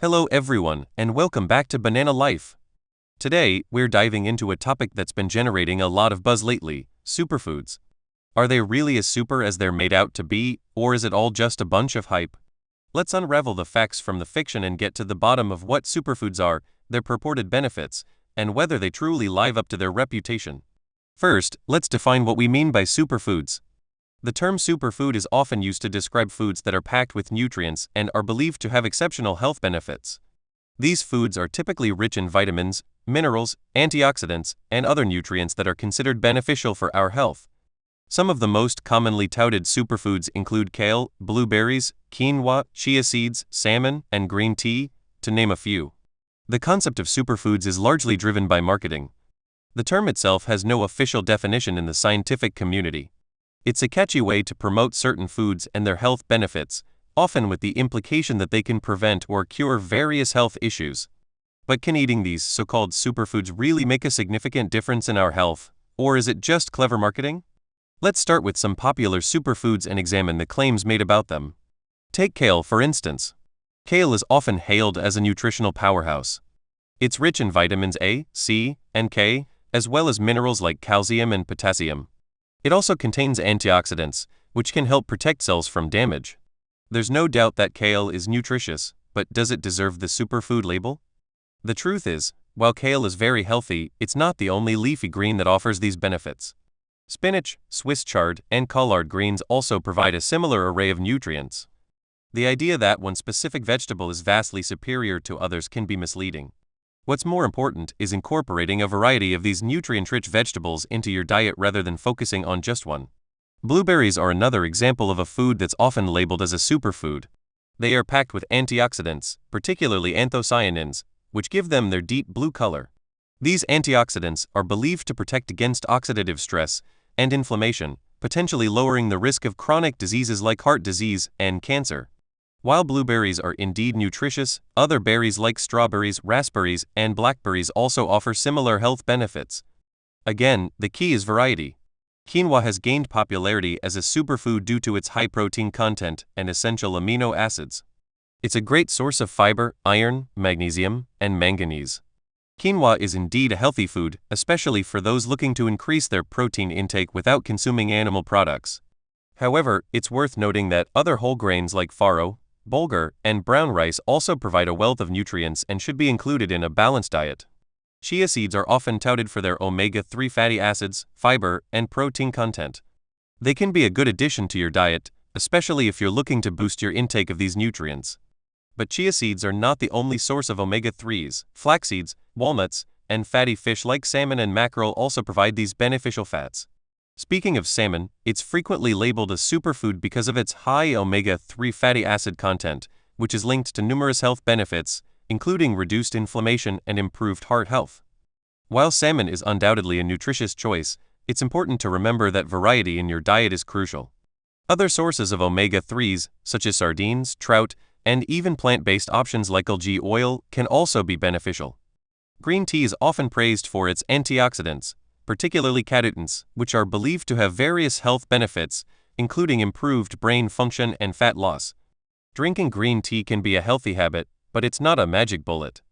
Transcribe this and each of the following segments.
Hello everyone, and welcome back to Banana Life. Today, we're diving into a topic that's been generating a lot of buzz lately: superfoods. Are they really as super as they're made out to be, or is it all just a bunch of hype? Let's unravel the facts from the fiction and get to the bottom of what superfoods are, their purported benefits, and whether they truly live up to their reputation. First, let's define what we mean by superfoods. The term superfood is often used to describe foods that are packed with nutrients and are believed to have exceptional health benefits. These foods are typically rich in vitamins, minerals, antioxidants, and other nutrients that are considered beneficial for our health. Some of the most commonly touted superfoods include kale, blueberries, quinoa, chia seeds, salmon, and green tea, to name a few. The concept of superfoods is largely driven by marketing. The term itself has no official definition in the scientific community. It's a catchy way to promote certain foods and their health benefits, often with the implication that they can prevent or cure various health issues. But can eating these so-called superfoods really make a significant difference in our health, or is it just clever marketing? Let's start with some popular superfoods and examine the claims made about them. Take kale, for instance. Kale is often hailed as a nutritional powerhouse. It's rich in vitamins A, C, and K, as well as minerals like calcium and potassium. It also contains antioxidants, which can help protect cells from damage. There's no doubt that kale is nutritious, but does it deserve the superfood label? The truth is, while kale is very healthy, it's not the only leafy green that offers these benefits. Spinach, Swiss chard, and collard greens also provide a similar array of nutrients. The idea that one specific vegetable is vastly superior to others can be misleading. What's more important is incorporating a variety of these nutrient-rich vegetables into your diet rather than focusing on just one. Blueberries are another example of a food that's often labeled as a superfood. They are packed with antioxidants, particularly anthocyanins, which give them their deep blue color. These antioxidants are believed to protect against oxidative stress and inflammation, potentially lowering the risk of chronic diseases like heart disease and cancer. While blueberries are indeed nutritious, other berries like strawberries, raspberries, and blackberries also offer similar health benefits. Again, the key is variety. Quinoa has gained popularity as a superfood due to its high protein content and essential amino acids. It's a great source of fiber, iron, magnesium, and manganese. Quinoa is indeed a healthy food, especially for those looking to increase their protein intake without consuming animal products. However, it's worth noting that other whole grains like farro, bulgur, and brown rice also provide a wealth of nutrients and should be included in a balanced diet. Chia seeds are often touted for their omega-3 fatty acids, fiber, and protein content. They can be a good addition to your diet, especially if you're looking to boost your intake of these nutrients. But chia seeds are not the only source of omega-3s. Flax seeds, walnuts, and fatty fish like salmon and mackerel also provide these beneficial fats. Speaking of salmon, it's frequently labeled a superfood because of its high omega-3 fatty acid content, which is linked to numerous health benefits, including reduced inflammation and improved heart health. While salmon is undoubtedly a nutritious choice, it's important to remember that variety in your diet is crucial. Other sources of omega-3s, such as sardines, trout, and even plant-based options like algae oil, can also be beneficial. Green tea is often praised for its antioxidants, particularly catechins, which are believed to have various health benefits, including improved brain function and fat loss. Drinking green tea can be a healthy habit, but it's not a magic bullet.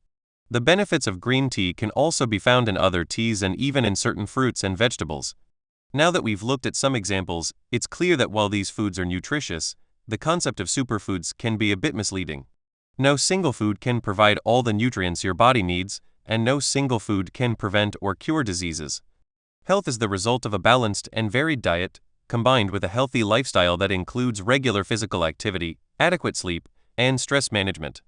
The benefits of green tea can also be found in other teas and even in certain fruits and vegetables. Now that we've looked at some examples, it's clear that while these foods are nutritious, the concept of superfoods can be a bit misleading. No single food can provide all the nutrients your body needs, and no single food can prevent or cure diseases. Health is the result of a balanced and varied diet, combined with a healthy lifestyle that includes regular physical activity, adequate sleep, and stress management.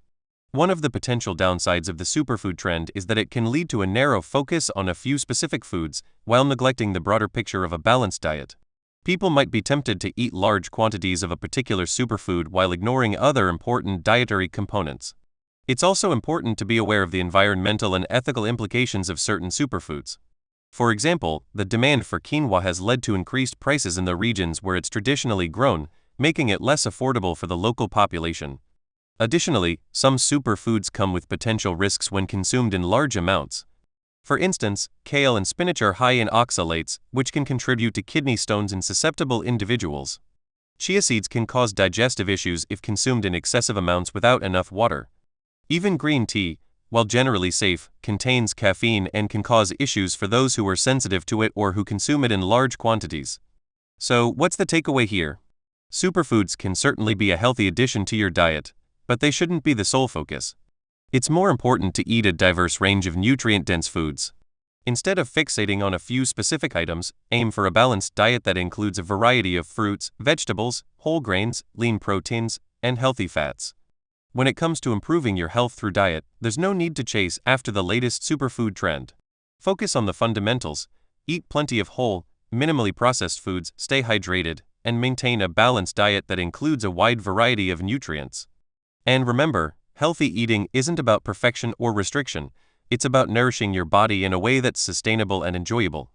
One of the potential downsides of the superfood trend is that it can lead to a narrow focus on a few specific foods, while neglecting the broader picture of a balanced diet. People might be tempted to eat large quantities of a particular superfood while ignoring other important dietary components. It's also important to be aware of the environmental and ethical implications of certain superfoods. For example, the demand for quinoa has led to increased prices in the regions where it's traditionally grown, making it less affordable for the local population. Additionally, some superfoods come with potential risks when consumed in large amounts. For instance, kale and spinach are high in oxalates, which can contribute to kidney stones in susceptible individuals. Chia seeds can cause digestive issues if consumed in excessive amounts without enough water. Even green tea, while generally safe, contains caffeine and can cause issues for those who are sensitive to it or who consume it in large quantities. So, what's the takeaway here? Superfoods can certainly be a healthy addition to your diet, but they shouldn't be the sole focus. It's more important to eat a diverse range of nutrient-dense foods. Instead of fixating on a few specific items, aim for a balanced diet that includes a variety of fruits, vegetables, whole grains, lean proteins, and healthy fats. When it comes to improving your health through diet, there's no need to chase after the latest superfood trend. Focus on the fundamentals, eat plenty of whole, minimally processed foods, stay hydrated, and maintain a balanced diet that includes a wide variety of nutrients. And remember, healthy eating isn't about perfection or restriction, it's about nourishing your body in a way that's sustainable and enjoyable.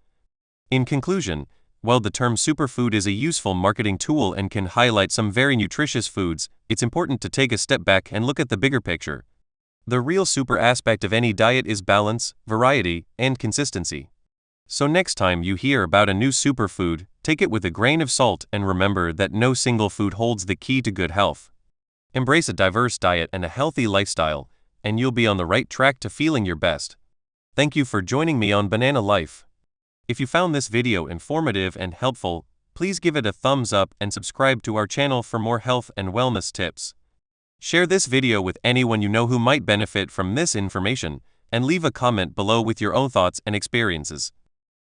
In conclusion, while the term superfood is a useful marketing tool and can highlight some very nutritious foods, it's important to take a step back and look at the bigger picture. The real super aspect of any diet is balance, variety, and consistency. So next time you hear about a new superfood, take it with a grain of salt and remember that no single food holds the key to good health. Embrace a diverse diet and a healthy lifestyle, and you'll be on the right track to feeling your best. Thank you for joining me on Banana Life. If you found this video informative and helpful, please give it a thumbs up and subscribe to our channel for more health and wellness tips. Share this video with anyone you know who might benefit from this information, and leave a comment below with your own thoughts and experiences.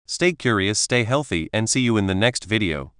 Stay curious, stay healthy, and see you in the next video.